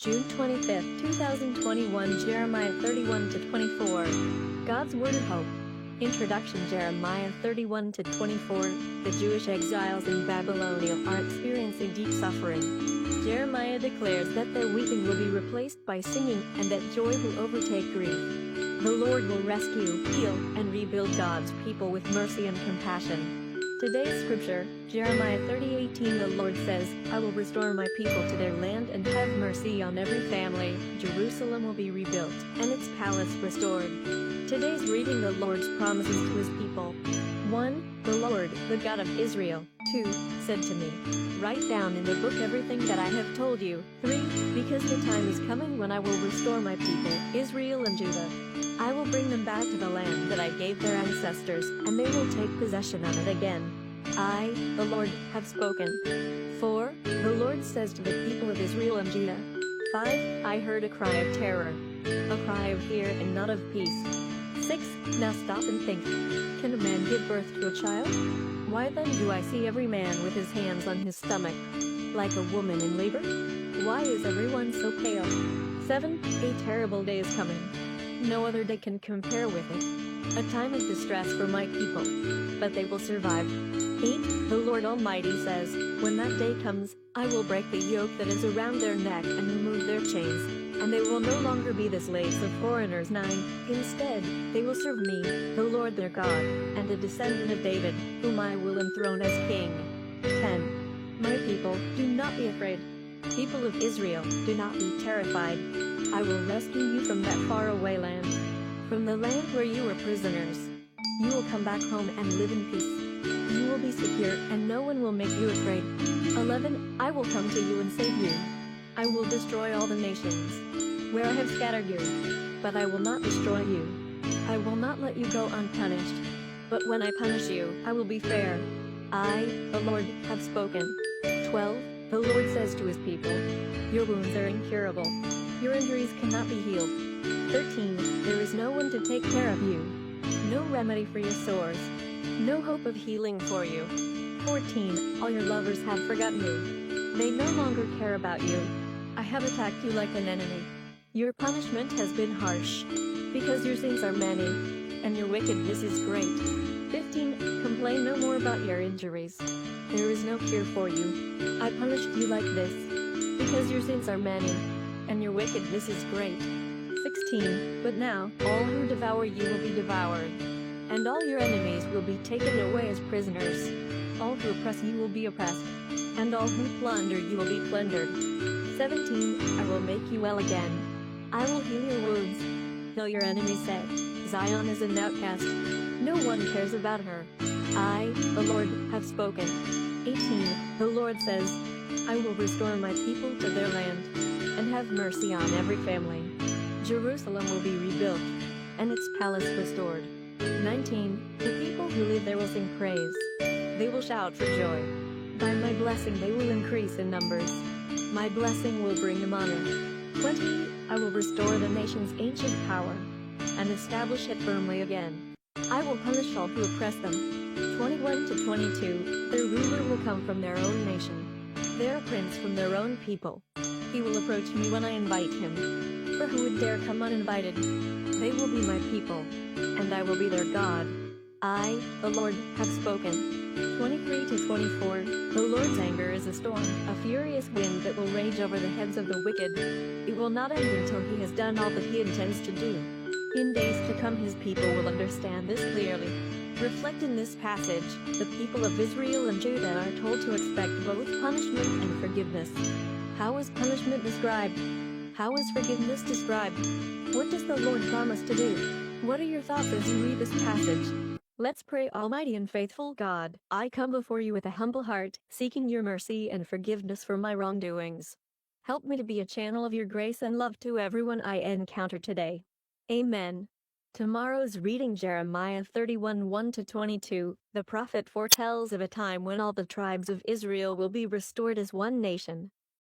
June 25, 2021. Jeremiah 31-24. God's Word of Hope. Introduction. Jeremiah 31-24. The Jewish exiles in Babylonia are experiencing deep suffering. Jeremiah declares that their weeping will be replaced by singing and that joy will overtake grief. The Lord will rescue, heal, and rebuild God's people with mercy and compassion. Today's scripture, Jeremiah 30:18. The Lord says, I will restore my people to their land and have mercy on every family. Jerusalem will be rebuilt, and its palace restored. Today's reading, the Lord's promises to his people. 1. The Lord, the God of Israel, 2, said to me, write down in the book everything that I have told you. 3. Because the time is coming when I will restore my people, Israel and Judah. I will bring them back to the land that I gave their ancestors, and they will take possession of it again. I, the Lord, have spoken. 4. The Lord says to the people of Israel and Judah. 5. I heard a cry of terror, a cry of fear and not of peace. 6. Now stop and think. Can a man give birth to a child? Why then do I see every man with his hands on his stomach, like a woman in labor? Why is everyone so pale? 7. A terrible day is coming. No other day can compare with it. A time of distress for my people, but they will survive. 8. The Lord Almighty says, when that day comes, I will break the yoke that is around their neck and remove their chains, and they will no longer be the slaves of foreigners. 9. Instead, they will serve me, the Lord their God, and a descendant of David, whom I will enthrone as king. 10. My people, do not be afraid. People of Israel, do not be terrified. I will rescue you from that faraway land, from the land where you were prisoners. You will come back home and live in peace. You will be secure, and no one will make you afraid. 11. I will come to you and save you. I will destroy all the nations where I have scattered you, but I will not destroy you. I will not let you go unpunished. But when I punish you, I will be fair. I, the Lord, have spoken. 12. The Lord says to his people, your wounds are incurable. Your injuries cannot be healed. 13. There is no one to take care of you. No remedy for your sores. No hope of healing for you. 14. All your lovers have forgotten you. They no longer care about you. I have attacked you like an enemy. Your punishment has been harsh, because your sins are many, and your wickedness is great. 15. Complain no more about your injuries. There is no cure for you. I punished you like this, because your sins are many, and your wickedness is great. 16. But now, all who devour you will be devoured, and all your enemies will be taken away as prisoners. All who oppress you will be oppressed, and all who plunder you will be plundered. 17. I will make you well again. I will heal your wounds. Though your enemies say, Zion is an outcast, no one cares about her. I, the Lord, have spoken. 18. The Lord says, I will restore my people to their land, and have mercy on every family. Jerusalem will be rebuilt, and its palace restored. 19. The people who live there will sing praise. They will shout for joy. By my blessing they will increase in numbers. My blessing will bring them honor. 20. I will restore the nation's ancient power, and establish it firmly again. I will punish all who oppress them. 21-22. Their ruler will come from their own nation, their prince from their own people. He will approach me when I invite him. For who would dare come uninvited? They will be my people, and I will be their God. I, the Lord, have spoken. 23-24. The Lord's anger is a storm, a furious wind that will rage over the heads of the wicked. It will not end until he has done all that he intends to do. In days to come his people will understand this clearly. Reflect in this passage, the people of Israel and Judah are told to expect both punishment and forgiveness. How is punishment described? How is forgiveness described? What does the Lord promise to do? What are your thoughts as you read this passage? Let's pray. Almighty and faithful God, I come before you with a humble heart, seeking your mercy and forgiveness for my wrongdoings. Help me to be a channel of your grace and love to everyone I encounter today. Amen. Tomorrow's reading, Jeremiah 31:1-22. The prophet foretells of a time when all the tribes of Israel will be restored as one nation.